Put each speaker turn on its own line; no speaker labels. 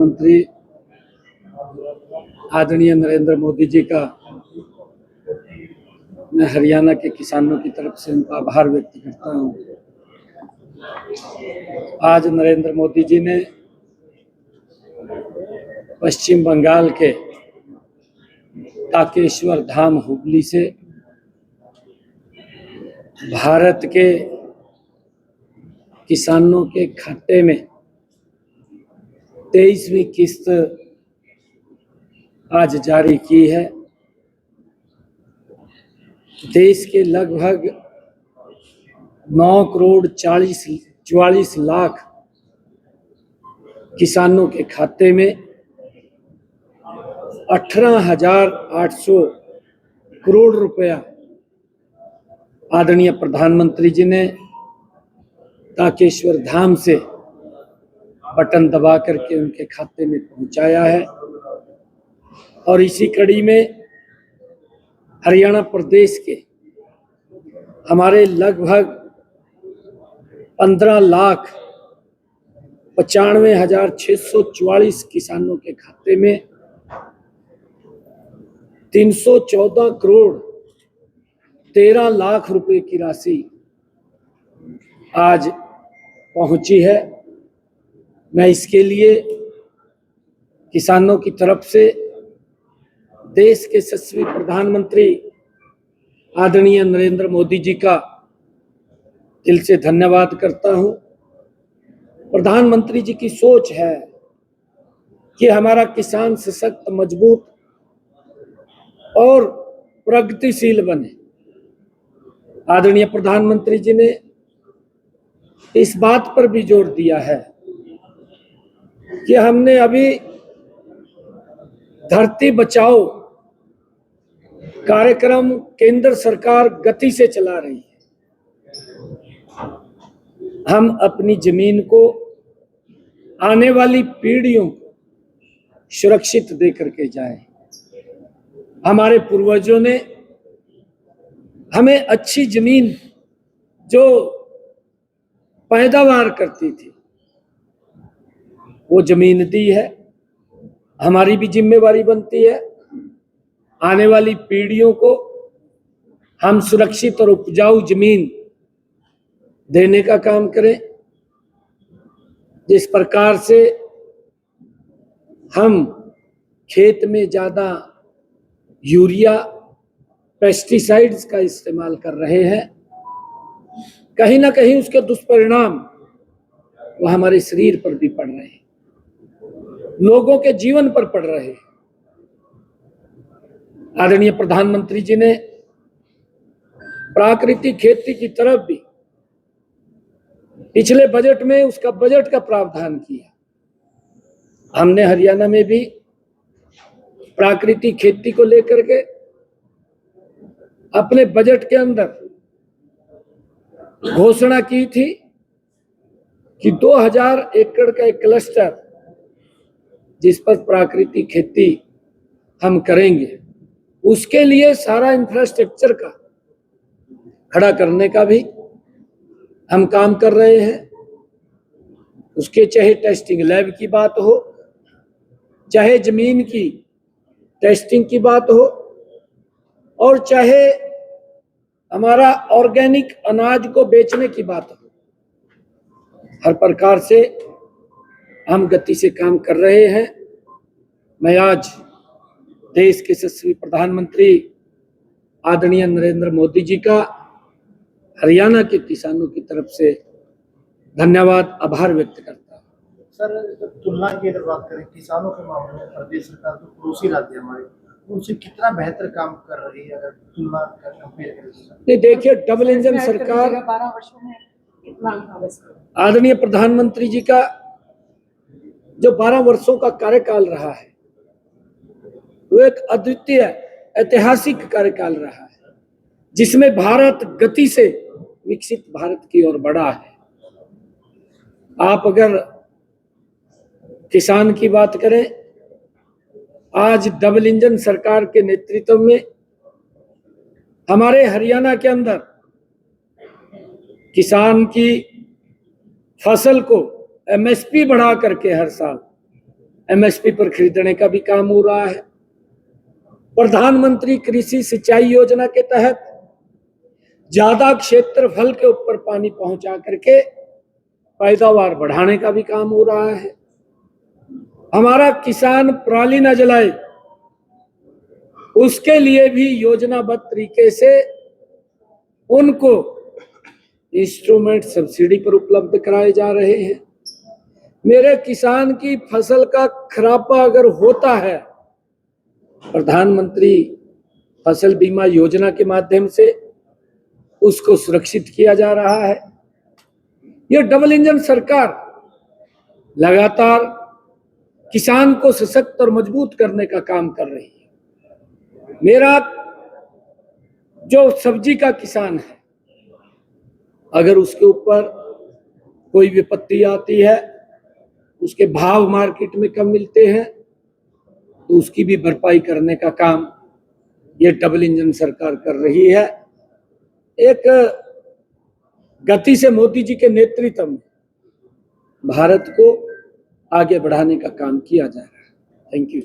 मंत्री आदरणीय नरेंद्र मोदी जी का मैं हरियाणा के किसानों की तरफ से उनका आभार व्यक्त करता हूं। आज नरेंद्र मोदी जी ने पश्चिम बंगाल के ताकेश्वर धाम हुबली से भारत के किसानों के खाते में 23वीं किस्त आज जारी की है। देश के लगभग 9 करोड़ 44 लाख किसानों के खाते में 18,800 करोड़ रुपया आदरणीय प्रधानमंत्री जी ने ताकेश्वर धाम से बटन दबा करके उनके खाते में पहुंचाया है। और इसी कड़ी में हरियाणा प्रदेश के हमारे लगभग 15,95,644 किसानों के खाते में 314 करोड़ 13 लाख रुपए की राशि आज पहुंची है। मैं इसके लिए किसानों की तरफ से देश के यशस्वी प्रधानमंत्री आदरणीय नरेंद्र मोदी जी का दिल से धन्यवाद करता हूं। प्रधानमंत्री जी की सोच है कि हमारा किसान सशक्त, मजबूत और प्रगतिशील बने। आदरणीय प्रधानमंत्री जी ने इस बात पर भी जोर दिया है कि हमने अभी धरती बचाओ कार्यक्रम केंद्र सरकार गति से चला रही है। हम अपनी जमीन को आने वाली पीढ़ियों को सुरक्षित दे करके जाएं। हमारे पूर्वजों ने हमें अच्छी जमीन जो पैदावार करती थी वो जमीन दी है। हमारी भी जिम्मेवारी बनती है आने वाली पीढ़ियों को हम सुरक्षित और उपजाऊ जमीन देने का काम करें। जिस प्रकार से हम खेत में ज्यादा यूरिया, पेस्टिसाइड्स का इस्तेमाल कर रहे हैं, कहीं ना कहीं उसके दुष्परिणाम वो हमारे शरीर पर भी पड़ रहे हैं, लोगों के जीवन पर पड़ रहे हैं। आदरणीय प्रधानमंत्री जी ने प्राकृतिक खेती की तरफ भी पिछले बजट में उसका बजट का प्रावधान किया। हमने हरियाणा में भी प्राकृतिक खेती को लेकर के अपने बजट के अंदर घोषणा की थी कि 2000 एकड़ का एक क्लस्टर जिस पर प्राकृतिक खेती हम करेंगे, उसके लिए सारा इंफ्रास्ट्रक्चर का खड़ा करने का भी हम काम कर रहे हैं। उसके चाहे टेस्टिंग लैब की बात हो, चाहे जमीन की टेस्टिंग की बात हो, और चाहे हमारा ऑर्गेनिक अनाज को बेचने की बात हो, हर प्रकार से हम गति से काम कर रहे हैं। मैं आज देश के यशस्वी प्रधानमंत्री आदरणीय नरेंद्र मोदी जी का हरियाणा के किसानों की तरफ से धन्यवाद, आभार व्यक्त करता हूँ।
सर, तुलना की अगर बात करें किसानों के मामले में प्रदेश सरकार जो पड़ोसी राज्य हमारे, उनसे कितना बेहतर काम कर रही है अगर तुलना कंपेयर करें?
नहीं, देखिए, डबल इंजन सरकार
12 वर्षों में कितना
आदरणीय प्रधानमंत्री जी का जो 12 वर्षों का कार्यकाल रहा है वो एक अद्वितीय ऐतिहासिक कार्यकाल रहा है, जिसमें भारत गति से विकसित भारत की ओर बढ़ा है। आप अगर किसान की बात करें, आज डबल इंजन सरकार के नेतृत्व में हमारे हरियाणा के अंदर किसान की फसल को एमएसपी बढ़ा करके हर साल एमएसपी पर खरीदने का भी काम हो रहा है। प्रधानमंत्री कृषि सिंचाई योजना के तहत ज्यादा क्षेत्रफल के ऊपर पानी पहुंचा करके पैदावार बढ़ाने का भी काम हो रहा है। हमारा किसान पराली न जलाए, उसके लिए भी योजनाबद्ध तरीके से उनको इंस्ट्रूमेंट सब्सिडी पर उपलब्ध कराए जा रहे हैं। मेरे किसान की फसल का खराबा अगर होता है, प्रधानमंत्री फसल बीमा योजना के माध्यम से उसको सुरक्षित किया जा रहा है। यह डबल इंजन सरकार लगातार किसान को सशक्त और मजबूत करने का काम कर रही है। मेरा जो सब्जी का किसान है, अगर उसके ऊपर कोई विपत्ति आती है, उसके भाव मार्केट में कम मिलते हैं, तो उसकी भी भरपाई करने का काम ये डबल इंजन सरकार कर रही है। एक गति से मोदी जी के नेतृत्व में भारत को आगे बढ़ाने का काम किया जा रहा है। Thank you.